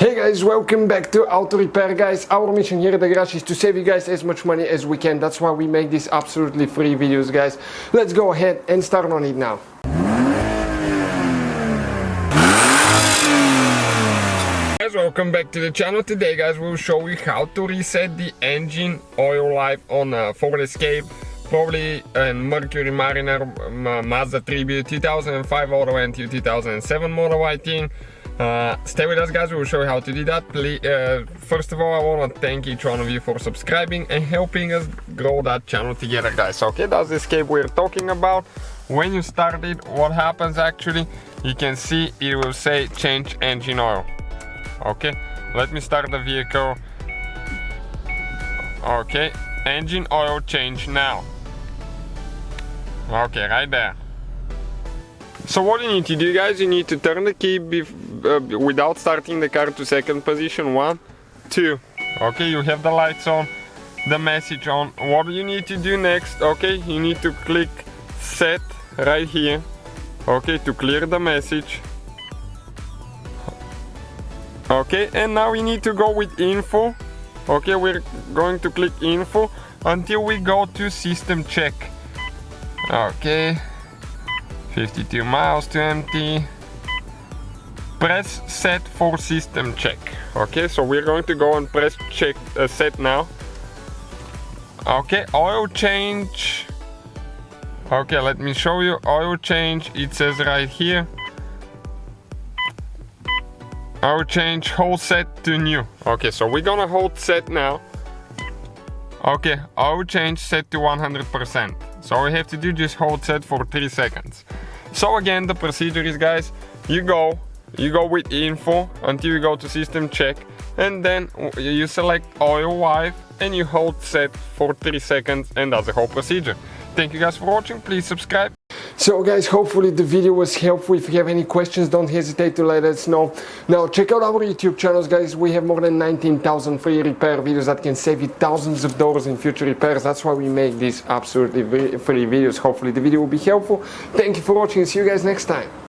Hey guys, welcome back to Auto Repair, guys. Our mission here at the garage is to save you guys as much money as we can. That's why we make these absolutely free videos, guys. Let's go ahead and start on it now. Guys, welcome back to the channel. Today, guys, we'll show you how to reset the engine oil life on a Ford Escape, probably a Mercury Mariner, Mazda Tribute, 2005 all the way until 2007 model, I think. Stay with us, guys. We will show you how to do that. Please, first of all, I want to thank each one of you for subscribing and helping us grow that channel together, guys. Okay, that's the Escape we're talking about. When you start it, what happens actually, you can see it will say change engine oil. Okay, let me start the vehicle. Okay, engine oil change now. Okay, right there. So what you need to do, guys, you need to turn the key without starting the car to second position. 1, 2. Okay, you have the lights on, the message on. What you need to do next, okay, you need to click set right here, okay, to clear the message. Okay, and now we need to go with info. Okay, we're going to click info until we go to system check. Okay, 52 miles to empty. Press set for system check. Okay, so we're going to go and press check set now. Okay, oil change. Okay, let me show you oil change. It says right here. Oil change hold set to new. Okay, so we're gonna hold set now. Okay, oil change set to 100%. So all we have to do, just hold set for 3 seconds. So again, the procedure is, guys, you go with info until you go to system check, and then you select oil wipe and you hold set for 3 seconds, and that's the whole procedure. Thank you guys for watching. Please subscribe. So guys, hopefully the video was helpful. If you have any questions, don't hesitate to let us know. Now check out our YouTube channels, guys. We have more than 19,000 free repair videos that can save you thousands of dollars in future repairs. That's why we make these absolutely free videos. Hopefully the video will be helpful. Thank you for watching. See you guys next time.